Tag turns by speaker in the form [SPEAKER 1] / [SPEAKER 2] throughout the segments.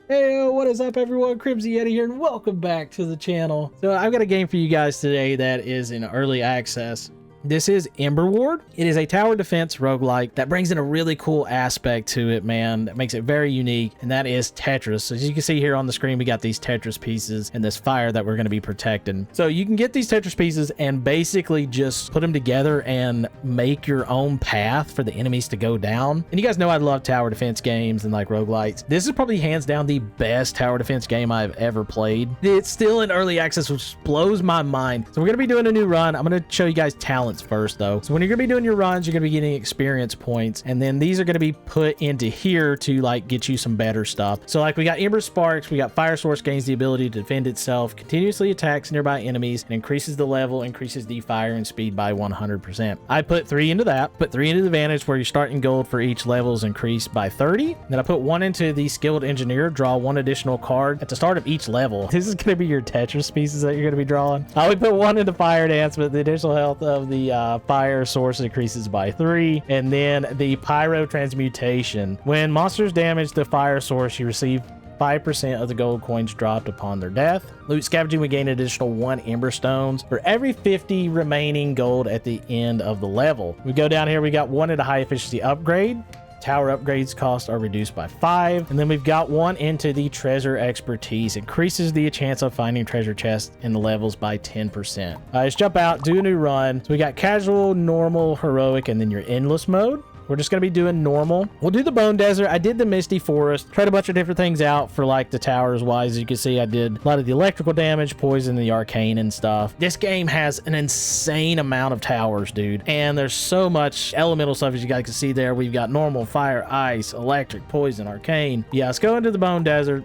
[SPEAKER 1] Hey, what is up everyone? Crimson Yeti here and welcome back to the channel. So I've got a game for you guys today that is in early access. This is Emberward. It is a tower defense roguelike that brings in a really cool aspect to it, man. That makes it very unique, and that is Tetris. So as you can see here on the screen, we got these Tetris pieces and this fire that we're going to be protecting. So you can get these Tetris pieces and basically just put them together and make your own path for the enemies to go down. And you guys know I love tower defense games and like roguelites. This is probably hands down the best tower defense game I've ever played. It's still in early access, which blows my mind. So we're going to be doing a new run. I'm going to show you guys talent first though. So when you're gonna be doing your runs, you're gonna be getting experience points, and then these are gonna be put into here to like get you some better stuff. So like we got Ember Sparks, we got Fire Source, gains the ability to defend itself, continuously attacks nearby enemies, and increases the level, increases the firing speed by 100%. I put 3 into that, put 3 into the Advantage where your starting gold for each level is increased by 30. Then I put 1 into the Skilled Engineer, draw 1 additional card at the start of each level. This is gonna be your Tetris pieces that you're gonna be drawing. I would put 1 into Fire Dance, but the additional health of the Fire Source increases by 3, and then the Pyro Transmutation. When monsters damage the Fire Source, you receive 5% of the gold coins dropped upon their death. Loot scavenging, we gain an additional 1 Ember Stones for every 50 remaining gold at the end of the level. We go down here, we got 1 into High Efficiency Upgrade. Tower upgrades cost are reduced by 5, and then we've got 1 into the Treasure Expertise. Increases the chance of finding treasure chests in the levels by 10%. Let's jump out, do a new run. So we got casual, normal, heroic, and then your endless mode. We're just going to be doing normal. We'll do the Bone Desert. I did the Misty Forest. Tried a bunch of different things out for like the towers wise. As you can see, I did a lot of the electrical damage, poison, the arcane and stuff. This game has an insane amount of towers, dude. And there's so much elemental stuff as you guys can see there. We've got normal, fire, ice, electric, poison, arcane. Yeah, let's go into the Bone Desert.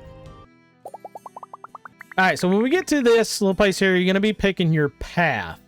[SPEAKER 1] All right, so when we get to this little place here, you're going to be picking your path.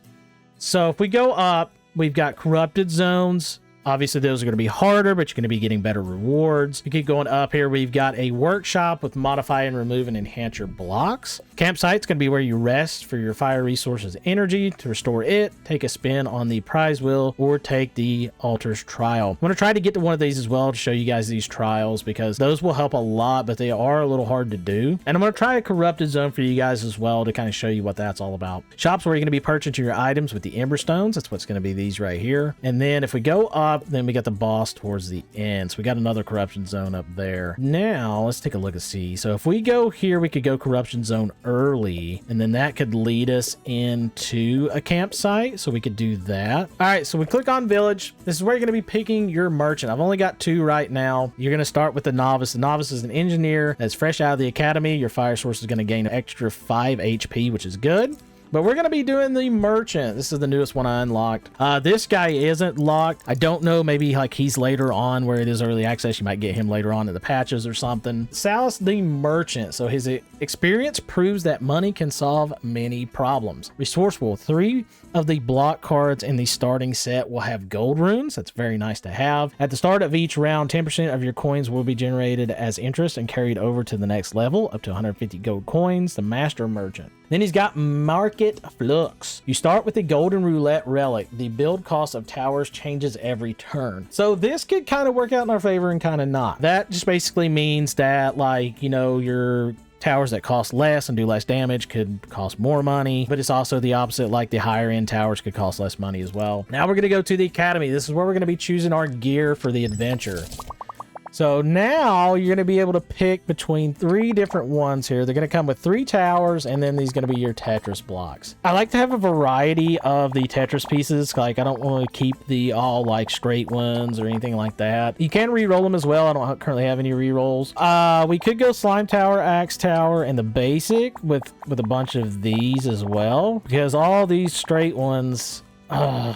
[SPEAKER 1] So if we go up, we've got corrupted zones. Obviously, those are going to be harder, but you're going to be getting better rewards. We keep going up here. We've got a workshop with modify and remove and enhance your blocks. Campsite's going to be where you rest for your fire resources energy to restore it, take a spin on the prize wheel, or take the altar's trial. I'm going to try to get to one of these as well to show you guys these trials because those will help a lot, but they are a little hard to do. And I'm going to try a corrupted zone for you guys as well to kind of show you what that's all about. Shops where you're going to be purchasing your items with the Ember Stones. That's what's going to be these right here. And then if we go up, then we got the boss towards the end. So we got another corruption zone up there. Now let's take a look and see. So if we go here, we could go corruption zone early, and then that could lead us into a campsite. So we could do that. All right, so we click on village. This is where you're going to be picking your merchant. I've only got 2 right now. You're going to start with the novice. The novice is an engineer that's fresh out of the academy. Your fire source is going to gain an extra 5 HP, which is good. But we're going to be doing the merchant. This is the newest one I unlocked. This guy isn't locked. I don't know. Maybe like he's later on where it is early access. You might get him later on in the patches or something. Salus the merchant. So his experience proves that money can solve many problems. Resourceful. 3 of the block cards in the starting set will have gold runes. That's very nice to have. At the start of each round, 10% of your coins will be generated as interest and carried over to the next level, up to 150 gold coins. The master merchant. Then he's got Market Flux. You start with the Golden Roulette Relic. The build cost of towers changes every turn. So this could kind of work out in our favor and kind of not. That just basically means that, like, you know, your towers that cost less and do less damage could cost more money, but it's also the opposite, like the higher end towers could cost less money as well. Now we're going to go to the academy. This is where we're going to be choosing our gear for the adventure. So now you're going to be able to pick between 3 different ones here. They're going to come with 3 towers, and then these are going to be your Tetris blocks. I like to have a variety of the Tetris pieces. Like, I don't want to keep the all like straight ones or anything like that. You can re-roll them as well. I don't currently have any re-rolls. We could go Slime Tower, Axe Tower, and the basic with a bunch of these as well, because all these straight ones,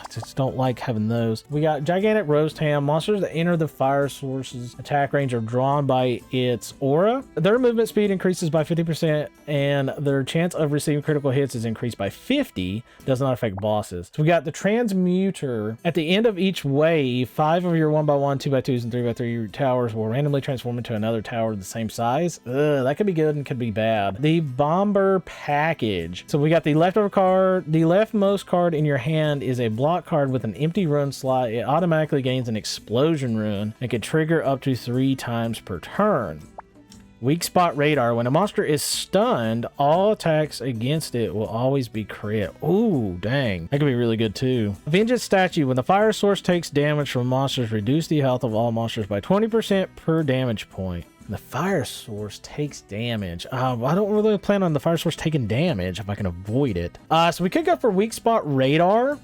[SPEAKER 1] just don't like having those. We got Gigantic Roast Ham. Monsters that enter the fire source's attack range are drawn by its aura. Their movement speed increases by 50%, and their chance of receiving critical hits is increased by 50. Does not affect bosses. So we got the Transmuter. At the end of each wave, 5 of your 1x1, 2x2s, and 3x3 towers will randomly transform into another tower of the same size. That could be good and could be bad. The Bomber Package. So we got the leftover card. The leftmost card in your hand is a block card with an empty rune slot. It automatically gains an explosion rune and can trigger up to 3 times per turn. Weak spot radar. When a monster is stunned, all attacks against it will always be crit. Ooh, dang. That could be really good too. Vengeance statue. When the fire source takes damage from monsters, reduce the health of all monsters by 20% per damage point. The fire source takes damage. I don't really plan on the fire source taking damage if I can avoid it. So we could go for weak spot radar.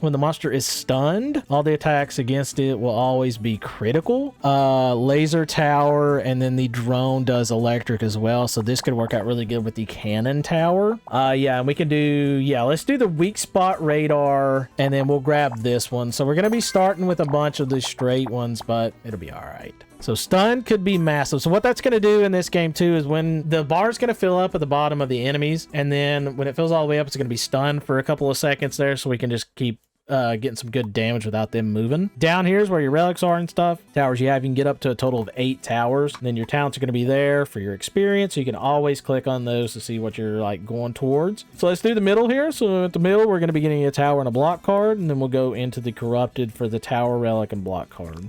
[SPEAKER 1] When the monster is stunned, all the attacks against it will always be critical. Laser tower, and then the drone does electric as well. So this could work out really good with the cannon tower. Yeah, and we can do, yeah, let's do the weak spot radar, and then we'll grab this one. So we're going to be starting with a bunch of the straight ones, but it'll be all right. So stun could be massive. So what that's going to do in this game too is when the bar is going to fill up at the bottom of the enemies, and then when it fills all the way up, it's going to be stunned for a couple of seconds there, so we can just keep getting some good damage without them moving. Down here is where your relics are and stuff. Towers you have, you can get up to a total of 8 towers. And then your talents are going to be there for your experience. So you can always click on those to see what you're like going towards. So let's do the middle here. So at the middle, we're going to be getting a tower and a block card. And then we'll go into the corrupted for the tower, relic, and block card.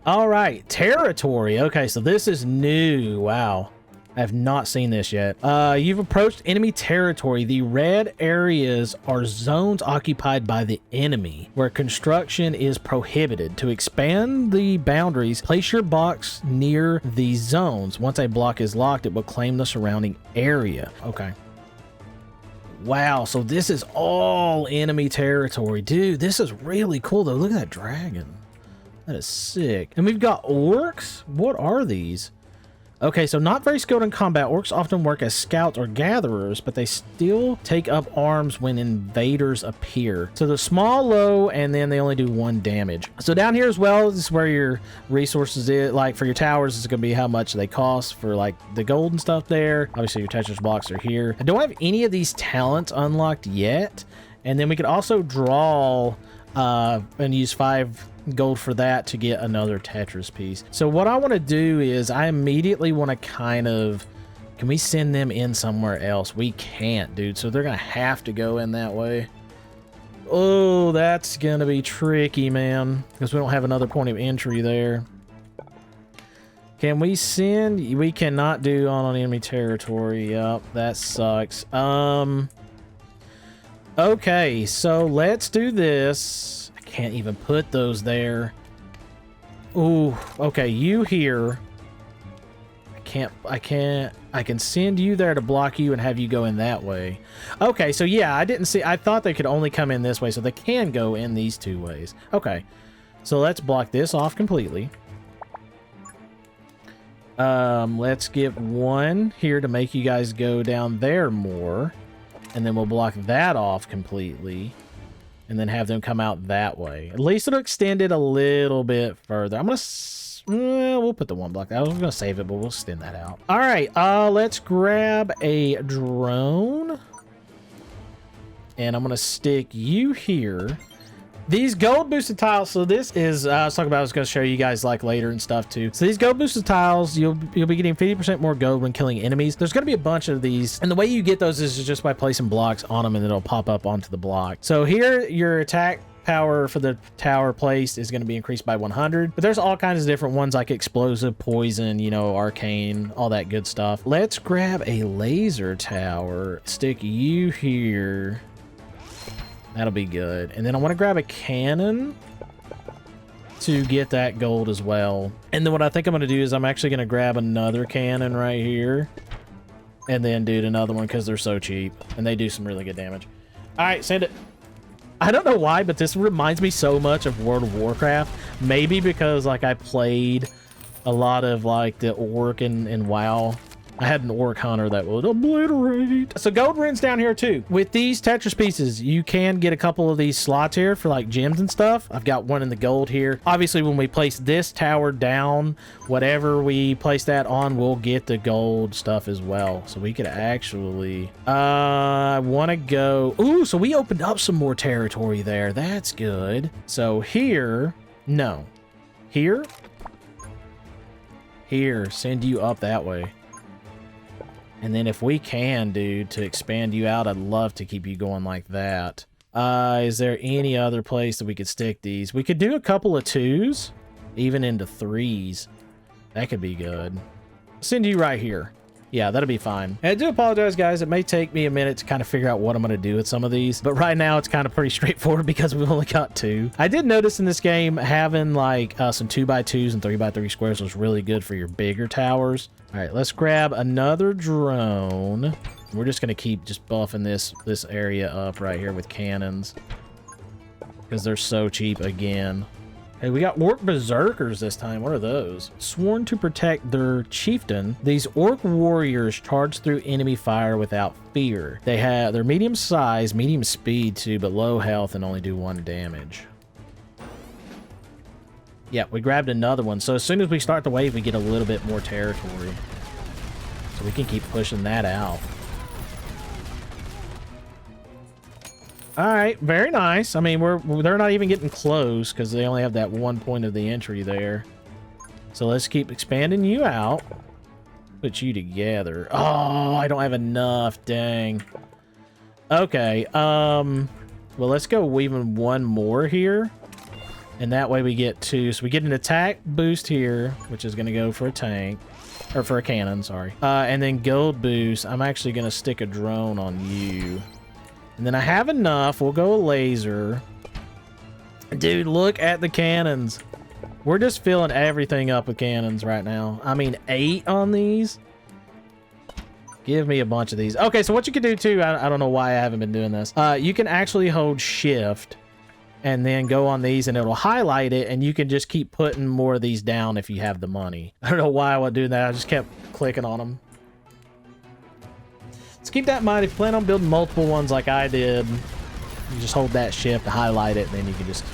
[SPEAKER 1] All right, territory. Okay, so this is new. Wow. I have not seen this yet. You've approached enemy territory. The red areas are zones occupied by the enemy, where construction is prohibited. To expand the boundaries, place your box near the zones. Once a block is locked, it will claim the surrounding area. Okay. Wow, so this is all enemy territory. Dude, this is really cool, though. Look at that dragon. That is sick. And we've got orcs. What are these? Okay, so not very skilled in combat. Orcs often work as scouts or gatherers, but they still take up arms when invaders appear. So they're small, low, and then they only do 1 damage. So down here as well, this is where your resources is. Like for your towers, it's going to be how much they cost for like the gold and stuff there. Obviously, your Tetris blocks are here. I don't have any of these talents unlocked yet. And then we could also draw and use 5 gold for that to get another Tetris piece. So what I want to do is I immediately want to kind of, can we send them in somewhere else? We can't, dude. So they're going to have to go in that way. Oh, that's going to be tricky, man, because we don't have another point of entry there. Can we send? We cannot do on enemy territory. Yep, that sucks. Okay, so let's do this. Can't even put those there. Ooh, okay, you here. I can send you there to block you and have you go in that way. Okay, so yeah, I didn't see, I thought they could only come in this way, so they can go in these 2 ways. Okay, so let's block this off completely. Let's get 1 here to make you guys go down there more, and then we'll block that off completely. And then have them come out that way. At least it'll extend it a little bit further. I'm going to... we'll put the 1 block. I was going to save it, but we'll extend that out. All right. Let's grab a drone. And I'm going to stick you here. These gold boosted tiles, so this is, I was going to show you guys like later and stuff too. So these gold boosted tiles, you'll be getting 50% more gold when killing enemies. There's going to be a bunch of these, and the way you get those is just by placing blocks on them, and then it'll pop up onto the block. So here, your attack power for the tower placed is going to be increased by 100, but there's all kinds of different ones like explosive, poison, you know, arcane, all that good stuff. Let's grab a laser tower, stick you here. That'll be good. And then I want to grab a cannon to get that gold as well. And then what I think I'm going to do is I'm actually going to grab another cannon right here. And then do another one because they're so cheap. And they do some really good damage. All right, send it. I don't know why, but this reminds me so much of World of Warcraft. Maybe because like I played a lot of like the Orc and WoW. I had an Orc hunter that would obliterate. So gold runes down here too. With these Tetris pieces, you can get a couple of these slots here for like gems and stuff. I've got 1 in the gold here. Obviously, when we place this tower down, whatever we place that on, we'll get the gold stuff as well. So we could actually, I want to go. Ooh, so we opened up some more territory there. That's good. So here, no. Here, send you up that way. And then if we can, dude, to expand you out, I'd love to keep you going like that. Is there any other place that we could stick these? We could do a couple of 2s, even into 3s. That could be good. Send you right here. Yeah, that'll be fine. And I do apologize, guys. It may take me a minute to kind of figure out what I'm going to do with some of these. But right now, it's kind of pretty straightforward because we've only got 2. I did notice in this game, having like some 2x2s and 3x3 squares was really good for your bigger towers. All right, let's grab another drone. We're just going to keep just buffing this area up right here with cannons because they're so cheap again. Hey, we got Orc Berserkers this time. What are those? Sworn to protect their chieftain, these Orc warriors charge through enemy fire without fear. They're medium size, medium speed too, but low health and only do 1 damage. Yeah, we grabbed another one. So as soon as we start the wave, we get a little bit more territory. So we can keep pushing that out. All right, very nice. I mean, they're not even getting close because they only have that 1 point of the entry there. So let's keep expanding you out. Put you together. Oh, I don't have enough. Dang. Okay. Well, let's go weaving 1 more here, and that way we get 2. So we get an attack boost here, which is going to go for a tank. Or for a cannon, sorry. And then gold boost. I'm actually going to stick a drone on you. And then I have enough. We'll go a laser. Dude, look at the cannons. We're just filling everything up with cannons right now. I mean, 8 on these. Give me a bunch of these. Okay, so what you can do too, I don't know why I haven't been doing this. You can actually hold shift and then go on these and it'll highlight it, and you can just keep putting more of these down if you have the money. I don't know why I would do that. I just kept clicking on them. So keep that in mind. If you plan on building multiple ones like I did, you just hold that shift to highlight it, and then you can just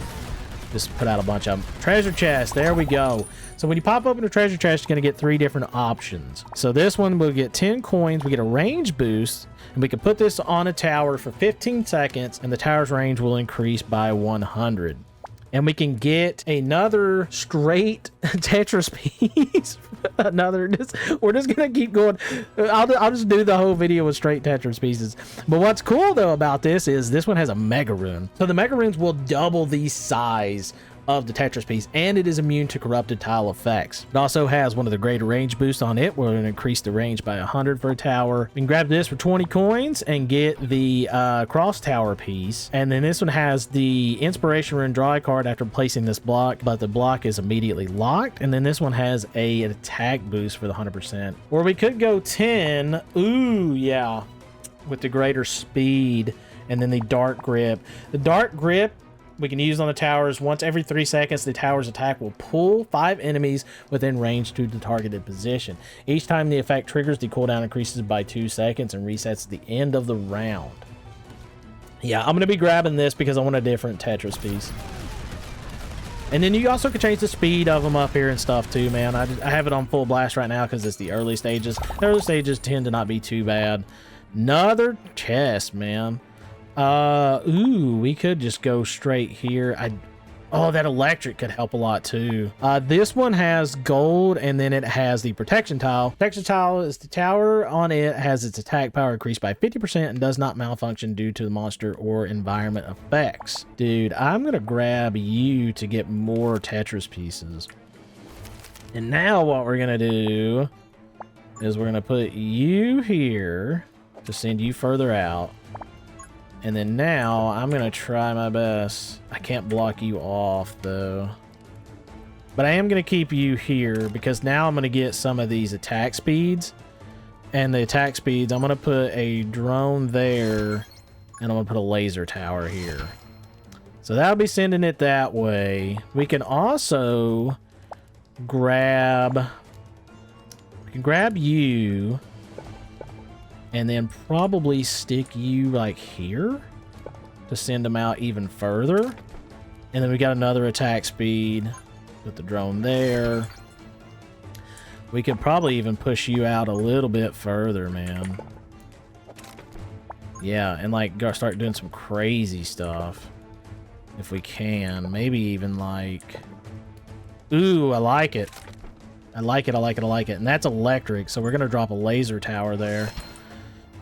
[SPEAKER 1] put out a bunch of them. Treasure chest, there we go. So when you pop open a treasure chest, you're going to get 3 different options. So this one will get 10 coins, we get a range boost, and we can put this on a tower for 15 seconds, and the tower's range will increase by 100. And we can get another straight Tetris piece. We're just gonna keep going. I'll just do the whole video with straight Tetris pieces. But what's cool though about this is this one has a mega rune. So the mega runes will double the size of the Tetris piece, and it is immune to corrupted tile effects. It also has one of the greater range boosts on it, where it'll increase the range by 100 for a tower. We can grab this for 20 coins and get the cross tower piece. And then this one has the inspiration rune, draw a card after placing this block, but the block is immediately locked. And then this one has an attack boost for the 100%. Or we could go 10. Ooh, yeah, with the greater speed. And then the dark grip. The dark grip we can use on the towers. Once every 3 seconds, the tower's attack will pull 5 enemies within range to the targeted position. Each time the effect triggers, the cooldown increases by 2 seconds and resets at the end of the round. Yeah, I'm going to be grabbing this because I want a different Tetris piece. And then you also can change the speed of them up here and stuff too, man. I have it on full blast right now because it's the early stages. The early stages tend to not be too bad. Another chest, man. Ooh, we could just go straight here. Oh, that electric could help a lot too. This one has gold, and then it has the protection tile. Protection tile is the tower on it has its attack power increased by 50% and does not malfunction due to the monster or environment effects. Dude, I'm gonna grab you to get more Tetris pieces. And now what we're gonna do is we're gonna put you here to send you further out. And then now I'm going to try my best. I can't block you off though. But I am going to keep you here because now I'm going to get some of these attack speeds. And the attack speeds, I'm going to put a drone there. And I'm going to put a laser tower here. So that'll be sending it that way. We can also grab... We can grab you... And then probably stick you like here to send them out even further. And then we got another attack speed. Put the drone there. We could probably even push you out a little bit further, man. Yeah, and like start doing some crazy stuff. If we can. Maybe even like... Ooh, I like it. I like it, I like it, I like it. And that's electric, so we're going to drop a laser tower there.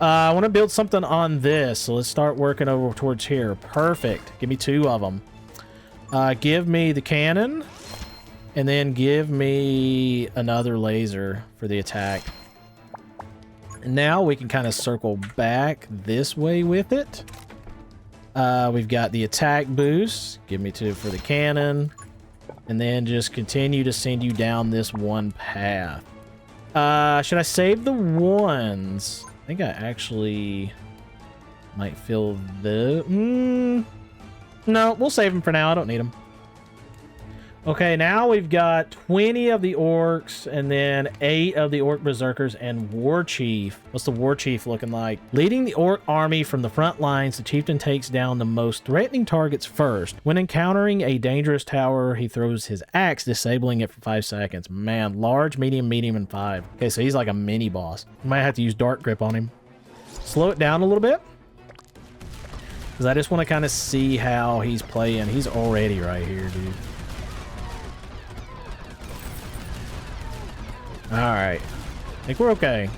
[SPEAKER 1] I want to build something on this, so let's start working over towards here. Perfect. Give me 2 of them. Give me the cannon. And then give me another laser for the attack. And now we can kind of circle back this way with it. We've got the attack boost. Give me 2 for the cannon. And then just continue to send you down this one path. Should I save the ones? I think I actually might fill the... No, we'll save them for now. I don't need them. Okay, now we've got 20 of the orcs and then 8 of the orc berserkers and war chief. What's the war chief looking like? Leading the orc army from the front lines, the chieftain takes down the most threatening targets first. When encountering a dangerous tower, he throws his axe, disabling it for 5 seconds. Man, large, medium, and 5. Okay, so he's like a mini boss. Might have to use dark grip on him. Slow it down a little bit, because I just want to kind of see how he's playing. He's already right here, dude. Alright. I think we're okay.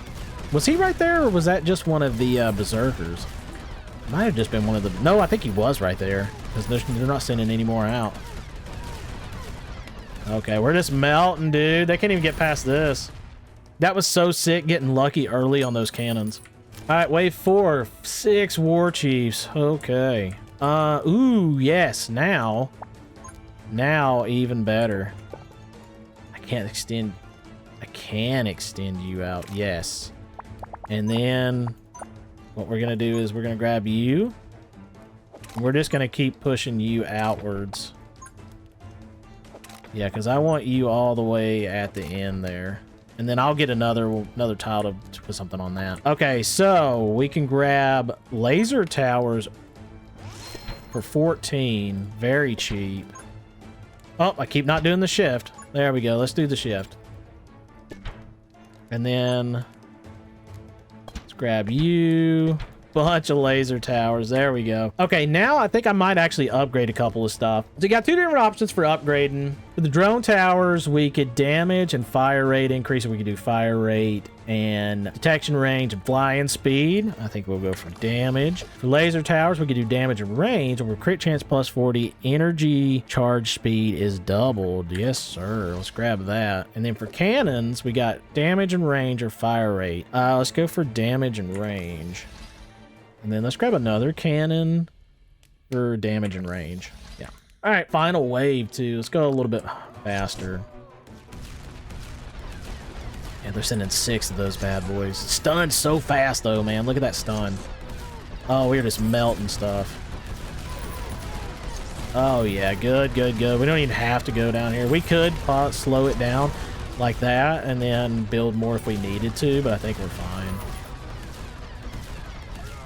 [SPEAKER 1] Was he right there, or was that just one of the berserkers? Might have just been one of the... No, I think he was right there, because they're not sending any more out. Okay, we're just melting, dude. They can't even get past this. That was so sick getting lucky early on those cannons. Alright, wave 4. 6 war chiefs. Okay. Ooh, yes. Now even better. I can extend you out. Yes. And then what we're gonna do is we're gonna grab you. We're just gonna keep pushing you outwards. Yeah, because I want you all the way at the end there. And then I'll get another tile to put something on that. Okay, so we can grab laser towers for 14. Very cheap. Oh, I keep not doing the shift. There we go. Let's do the shift. And then let's grab you. Bunch of laser towers. There we go. Okay, now I think I might actually upgrade a couple of stuff. So you got 2 different options for upgrading. For the drone towers, we could damage and fire rate increase. We could do fire rate and detection range and flying speed. I think we'll go for damage. For laser towers, we could do damage and range. Over crit chance plus 40. Energy charge speed is doubled. Yes, sir. Let's grab that. And then for cannons, we got damage and range or fire rate. Let's go for damage and range. And then let's grab another cannon for damage and range. Yeah. All right, final wave, too. Let's go a little bit faster. Yeah, they're sending 6 of those bad boys. Stunned so fast, though, man. Look at that stun. Oh, we're just melting stuff. Oh, yeah. Good, good, good. We don't even have to go down here. We could slow it down like that and then build more if we needed to, but I think we're fine.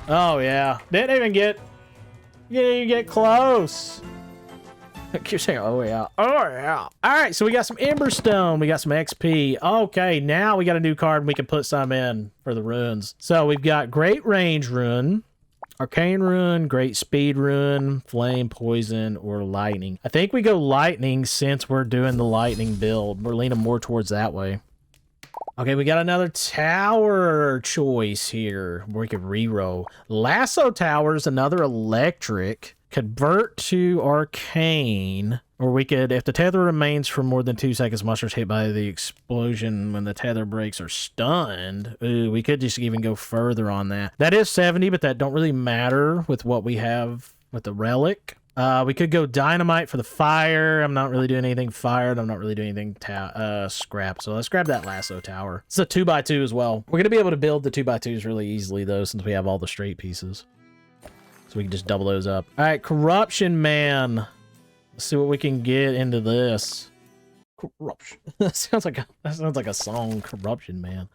[SPEAKER 1] Oh, yeah. Didn't even get close. I keep saying, oh, yeah. Oh, yeah. All right, so we got some Emberstone. We got some XP. Okay, now we got a new card and we can put some in for the runes. So we've got Great Range Rune, Arcane Rune, Great Speed Rune, Flame, Poison, or Lightning. I think we go Lightning since we're doing the Lightning build. We're leaning more towards that way. Okay, we got another tower choice here where we could reroll. Lasso Towers, another electric. Convert to arcane. Or we could, if the tether remains for more than 2 seconds, monsters hit by the explosion when the tether breaks are stunned. Ooh, we could just even go further on that. That is 70, but that don't really matter with what we have with the relic. We could go dynamite for the fire. I'm not really doing anything fired. I'm not really doing anything scrap. So let's grab that lasso tower. It's a 2x2 as well. We're going to be able to build the 2x2s really easily, though, since we have all the straight pieces. So we can just double those up. All right, Corruption Man. Let's see what we can get into this. Corruption. that sounds like a song, Corruption Man.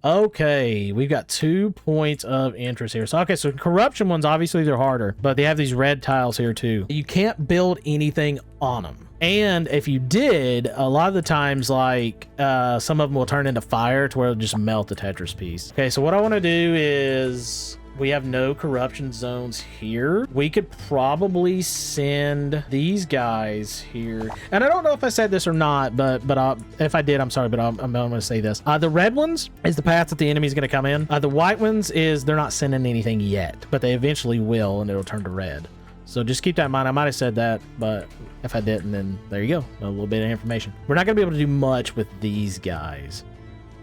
[SPEAKER 1] Okay, we've got 2 points of interest here. So, okay, so corruption ones, obviously they're harder, but they have these red tiles here too. You can't build anything on them. And if you did, a lot of the times, like, some of them will turn into fire to where it'll just melt the Tetris piece. Okay, so what I want to do is... we have no corruption zones here. We could probably send these guys here. And I don't know if I said this or not, but if I did, I'm sorry, but I'm going to say this. The red ones is the path that the enemy's going to come in. The white ones is they're not sending anything yet, but they eventually will, and it'll turn to red. So just keep that in mind. I might have said that, but if I didn't, then there you go. A little bit of information. We're not going to be able to do much with these guys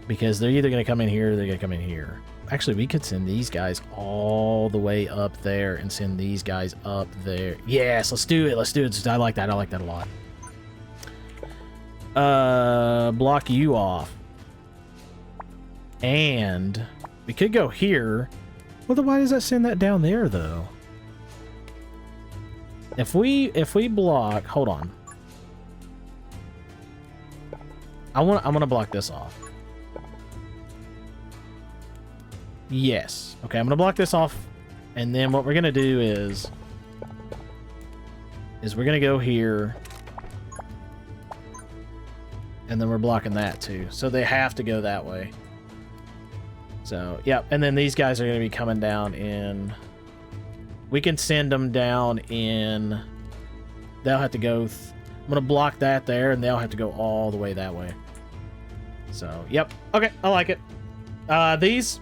[SPEAKER 1] because they're either going to come in here or they're going to come in here. Actually, we could send these guys all the way up there and send these guys up there. Yes, let's do it. Let's do it. I like that. I like that a lot. Block you off. And we could go here. Well, then why does that send that down there, though? If we block, hold on. I'm gonna block this off. Yes. Okay, I'm gonna block this off, and then what we're gonna do is we're gonna go here, and then we're blocking that too. So they have to go that way. So yeah, and then these guys are gonna be coming down in. We can send them down in. They'll have to go. I'm gonna block that there, and they'll have to go all the way that way. So yep. Okay, I like it. These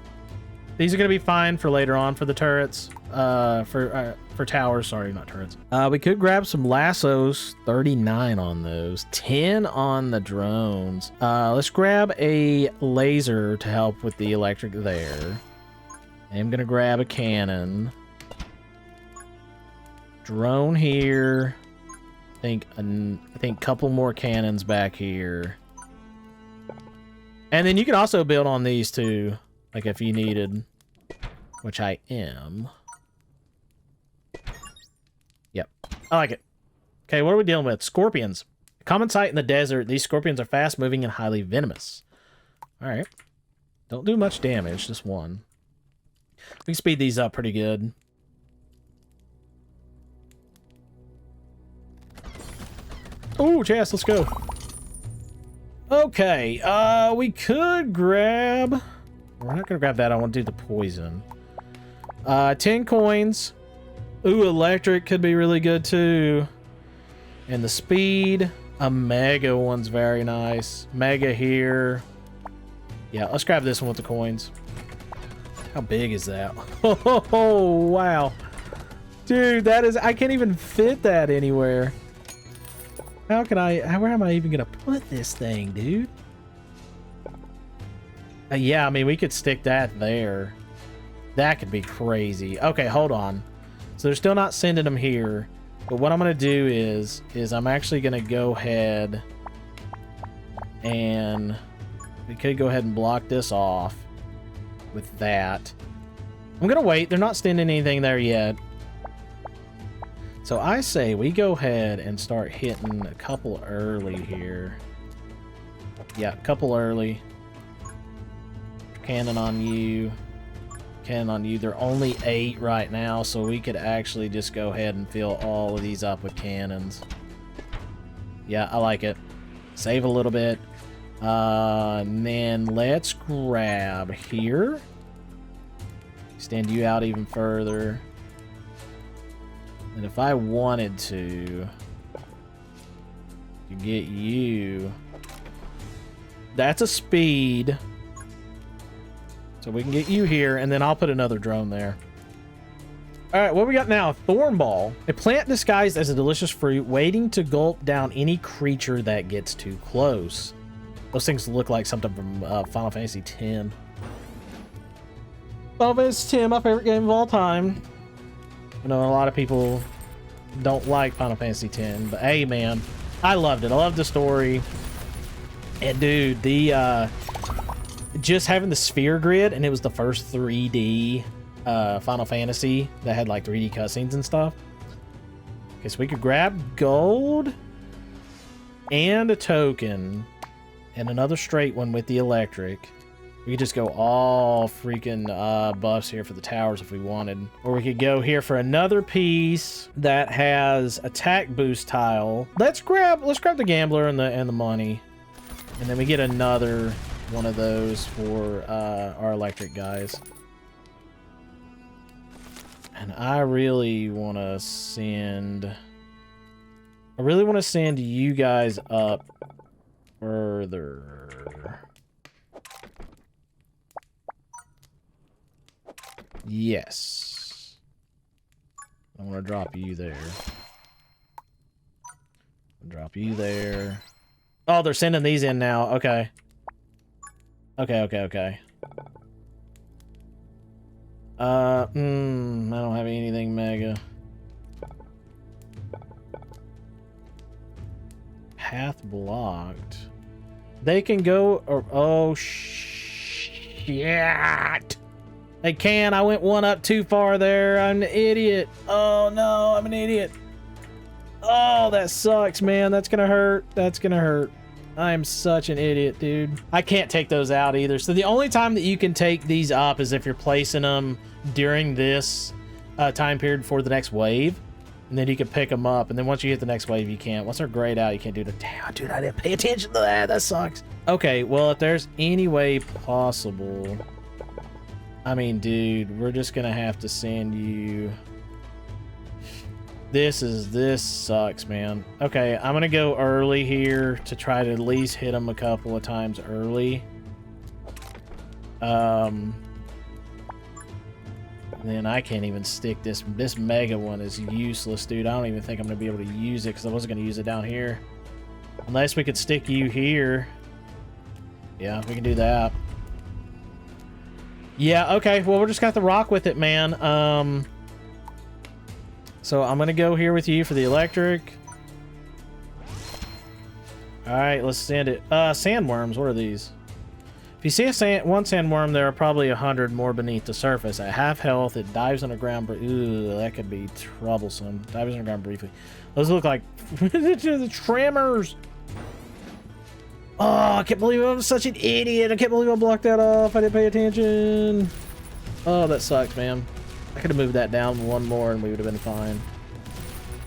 [SPEAKER 1] are gonna be fine for later on for the turrets. For towers. Sorry, not turrets. We could grab some lassos. 39 on those. 10 on the drones. Let's grab a laser to help with the electric there. I'm gonna grab a cannon. Drone here. I think a couple more cannons back here. And then you can also build on these too, like if you needed, which I am. Yep, I like it. Okay, what are we dealing with? Scorpions. Common sight in the desert. These scorpions are fast-moving and highly venomous. All right. Don't do much damage, just one. We can speed these up pretty good. Oh, chest, let's go. Okay, we could grab... We're not gonna grab that, I want to do the poison. 10 coins. Ooh, electric could be really good too. And the speed. A mega one's very nice. Mega here. Yeah, let's grab this one with the coins. How big is that? Oh, wow. Dude, that is... I can't even fit that anywhere. How can I... Where am I even going to put this thing, dude? Yeah, I mean, we could stick that there. That could be crazy. Okay, hold on. So they're still not sending them here. But what I'm going to do is I'm actually going to go ahead and... We could go ahead and block this off with that. I'm going to wait. They're not sending anything there yet. So I say we go ahead and start hitting a couple early here. Yeah, a couple early. Cannon on you. Cannon on you. They're only 8 right now, so we could actually just go ahead and fill all of these up with cannons. Yeah, I like it. Save a little bit. And then let's grab here. Extend you out even further. And if I wanted to get you, that's a speed. So we can get you here, and then I'll put another drone there. All right, what we got now? Thorn Ball. A plant disguised as a delicious fruit, waiting to gulp down any creature that gets too close. Those things look like something from Final Fantasy X. Final Fantasy X, my favorite game of all time. I know a lot of people don't like Final Fantasy X, but hey, man, I loved it. I loved the story. And dude, the just having the sphere grid, and it was the first 3D Final Fantasy that had like 3D cutscenes and stuff. Okay, so we could grab gold and a token and another straight one with the electric. We could just go all freaking buffs here for the towers if we wanted. Or we could go here for another piece that has attack boost tile. Let's grab the gambler and the money. And then we get another one of those for our electric guys. And I really want to send you guys up further. Yes. I'm gonna drop you there. Drop you there. Oh, they're sending these in now. Okay. Okay. I don't have anything mega. Path blocked. They can go, or oh shit. They can. I went one up too far there. I'm an idiot. Oh no, I'm an idiot. Oh, that sucks, man. That's gonna hurt. That's gonna hurt. I am such an idiot, dude. I can't take those out either. So the only time that you can take these up is if you're placing them during this time period for the next wave. And then you can pick them up. And then once you hit the next wave, you can't. Once they're grayed out, you can't do it. Damn, dude, I didn't pay attention to that. That sucks. Okay, well, if there's any way possible... I mean, dude, we're just gonna have to send you... This sucks, man. Okay, I'm gonna go early here to try to at least hit them a couple of times early. Then I can't even stick this. This mega one is useless, dude. I don't even think I'm gonna be able to use it because I wasn't gonna use it down here. Unless we could stick you here. Yeah, we can do that. Yeah, okay. Well, we're just gonna have to rock with it, man. So I'm gonna go here with you for the electric. All right, let's send it. Sandworms. What are these? If you see one sandworm, there are probably 100 more beneath the surface. At half health, it dives underground. Ooh, that could be troublesome. Dives underground briefly. Those look like the tremors. Oh, I can't believe I'm such an idiot. I can't believe I blocked that off. I didn't pay attention. Oh, that sucks, man. I could have moved that down one more and we would have been fine.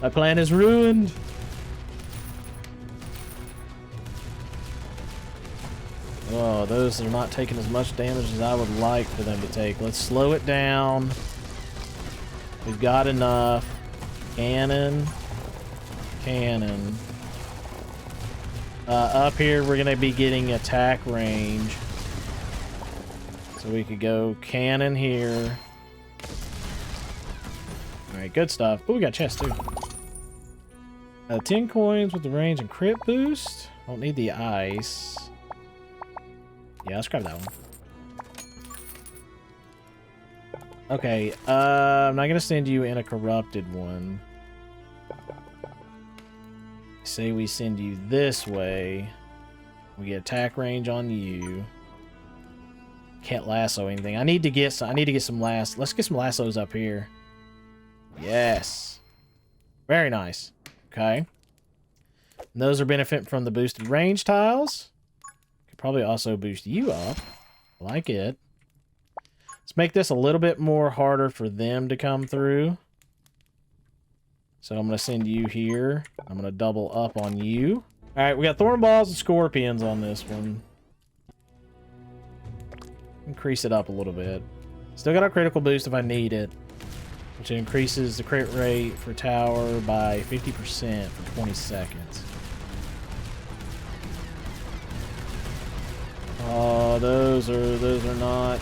[SPEAKER 1] My plan is ruined. Oh, those are not taking as much damage as I would like for them to take. Let's slow it down. We've got enough. Cannon. Cannon. Up here, we're going to be getting attack range. So we could go cannon here. Alright, good stuff. Oh, we got chests too. 10 coins with the range and crit boost. Don't need the ice. Yeah, let's grab that one. Okay, I'm not gonna send you in a corrupted one. Say we send you this way. We get attack range on you. Can't lasso anything. I need to get some. Let's get some lassos up here. Yes. Very nice. Okay. And those are benefit from the boosted range tiles. Could probably also boost you up. I like it. Let's make this a little bit more harder for them to come through. So I'm going to send you here. I'm going to double up on you. All right, we got thorn balls and scorpions on this one. Increase it up a little bit. Still got a critical boost if I need it, which increases the crit rate for tower by 50% for 20 seconds. Oh, those are not.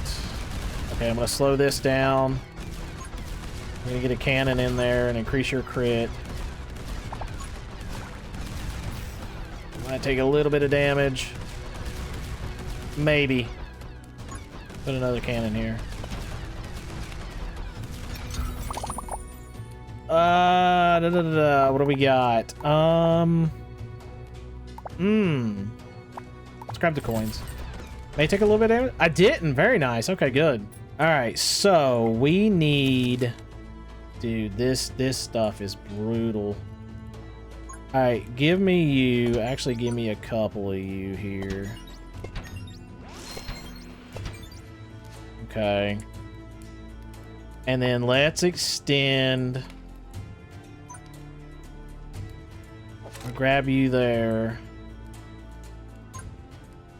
[SPEAKER 1] Okay, I'm gonna slow this down. I'm gonna get a cannon in there and increase your crit. Might take a little bit of damage. Maybe. Put another cannon here. What do we got? Let's grab the coins. May take a little bit of damage. I didn't. Very nice. Okay, good. All right, so we need... Dude, this stuff is brutal. All right, give me you. Actually, give me a couple of you here. Okay. And then let's extend... I'll grab you there.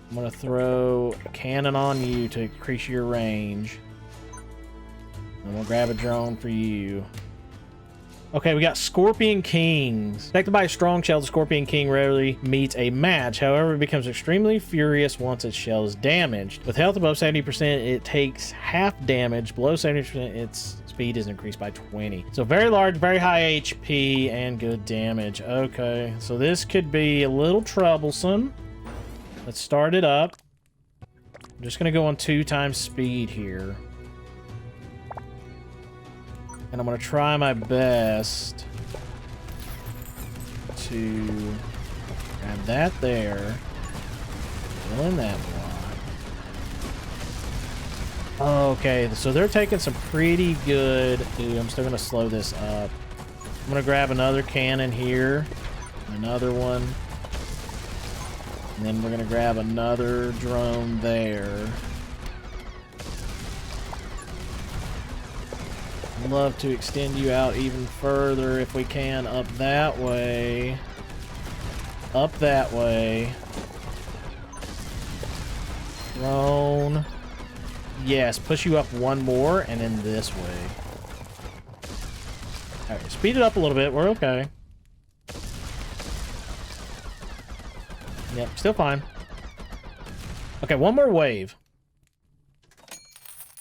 [SPEAKER 1] I'm gonna throw a cannon on you to increase your range. I'm gonna grab a drone for you. Okay, we got Scorpion Kings. Affected by a strong shell, the Scorpion King rarely meets a match. However, it becomes extremely furious once its shell is damaged. With health above 70%, it takes half damage. Below 70%, its speed is increased by 20. So very large, very high HP, and good damage. Okay, so this could be a little troublesome. Let's start it up. I'm just gonna go on 2 times speed here. And I'm going to try my best to grab that there. Fill in that block. Okay, so they're taking some pretty good... Ooh, I'm still going to slow this up. I'm going to grab another cannon here. Another one. And then we're going to grab another drone there. Love to extend you out even further if we can, up that way. Up that way. Drone. Yes, push you up one more and then this way. Alright, speed it up a little bit. We're okay. Yep, still fine. Okay, one more wave.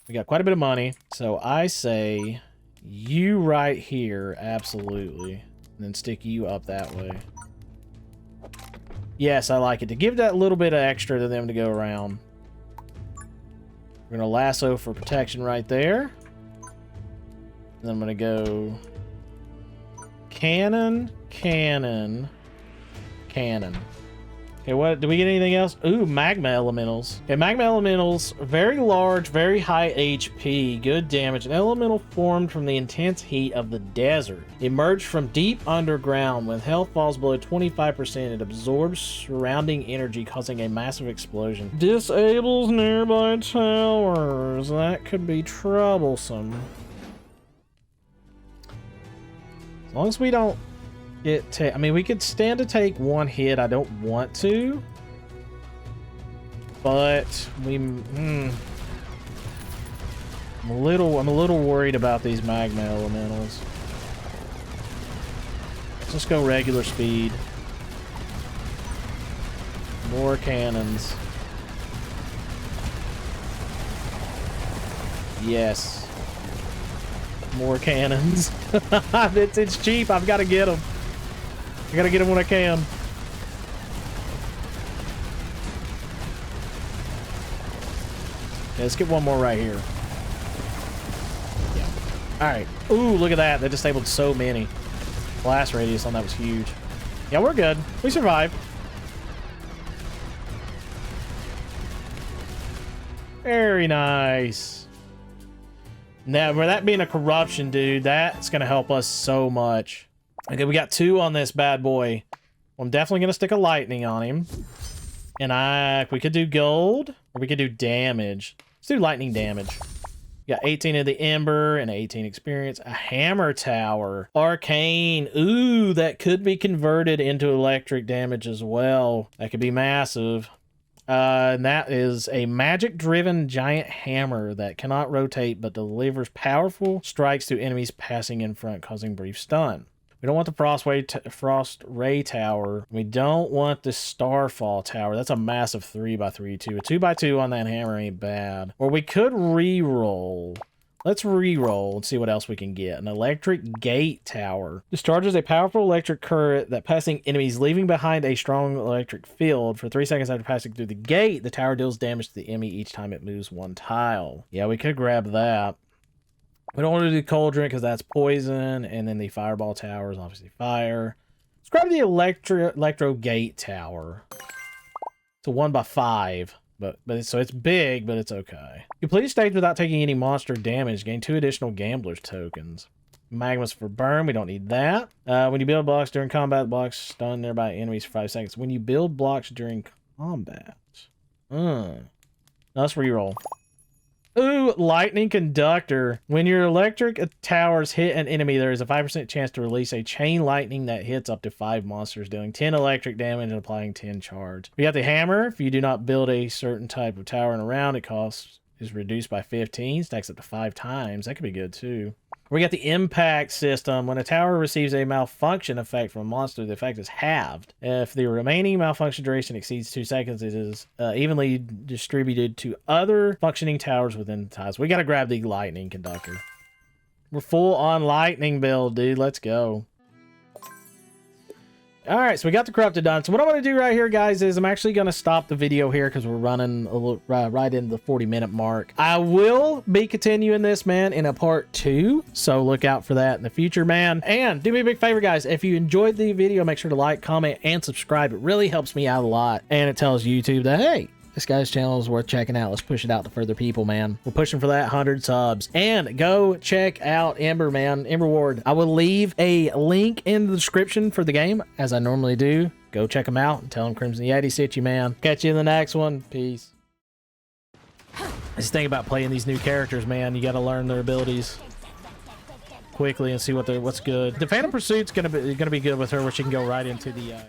[SPEAKER 1] We got quite a bit of money. So I say you right here, absolutely. And then stick you up that way. Yes, I like it. To give that little bit of extra to them to go around. We're going to lasso for protection right there. Then I'm going to go cannon, cannon, cannon. Okay, what, do we get anything else? Ooh, magma elementals. Okay, magma elementals, very large, very high HP, good damage. An elemental formed from the intense heat of the desert. Emerged from deep underground. When health falls below 25%, it absorbs surrounding energy, causing a massive explosion. Disables nearby towers. That could be troublesome. As long as we don't I mean, we could stand to take one hit. I don't want to, but I'm a little worried about these magma elementals. Let's just go regular speed. More cannons. Yes. More cannons. It's cheap. I've got to get them. I gotta get them when I can. Okay, let's get one more right here. Yeah. Alright. Ooh, look at that. They disabled so many. Blast radius on that was huge. Yeah, we're good. We survived. Very nice. Now, with that being a corruption, dude, that's gonna help us so much. Okay, we got 2 on this bad boy. Well, I'm definitely gonna stick a lightning on him. And we could do gold, or we could do damage. Let's do lightning damage. We got 18 of the ember and 18 experience. A hammer tower. Arcane. Ooh, that could be converted into electric damage as well. That could be massive. And that is a magic-driven giant hammer that cannot rotate but delivers powerful strikes to enemies passing in front, causing brief stun. We don't want the Frost Ray Tower. We don't want the Starfall Tower. That's a massive 3x3 too. A 2x2 on that hammer ain't bad. Or we could re-roll. Let's re-roll and see what else we can get. An Electric Gate Tower. Discharges a powerful electric current that passing enemies, leaving behind a strong electric field. For 3 seconds after passing through the gate, the tower deals damage to the enemy each time it moves 1 tile. Yeah, we could grab that. We don't want to do Cauldron because that's poison, and then the Fireball Tower is obviously fire. Let's grab the Electro Gate Tower. It's a 1x5, so it's big, but it's okay. Complete stage without taking any monster damage. Gain 2 additional Gambler's tokens. Magmas for burn, we don't need that. When you build blocks during combat, blocks stun nearby enemies for 5 seconds. When you build blocks during combat. Now let's reroll. Ooh, Lightning Conductor. When your electric towers hit an enemy, there is a 5% chance to release a chain lightning that hits up to 5 monsters, dealing 10 electric damage and applying 10 charge. We got the hammer. If you do not build a certain type of tower in a round, it cost is reduced by 15. Stacks up to 5 times. That could be good too. We got the impact system. When a tower receives a malfunction effect from a monster, the effect is halved. If the remaining malfunction duration exceeds 2 seconds, it is evenly distributed to other functioning towers within the tiles. We got to grab the lightning conductor. We're full on lightning build, dude. Let's go. All right, so we got the corrupted done. So what I'm going to do right here, guys, is I'm actually going to stop the video here because we're running a little right into the 40-minute mark. I will be continuing this, man, in a part 2. So look out for that in the future, man. And do me a big favor, guys. If you enjoyed the video, make sure to like, comment, and subscribe. It really helps me out a lot. And it tells YouTube that, hey, this guy's channel is worth checking out. Let's push it out to further people, man. We're pushing for that 100 subs. And go check out Emberward. I will leave a link in the description for the game, as I normally do. Go check them out and tell them Crimson Yeti sent you, man. Catch you in the next one. Peace. Just think about playing these new characters, man. You got to learn their abilities quickly and see what's good. The Phantom Pursuit's gonna be good with her, where she can go right into the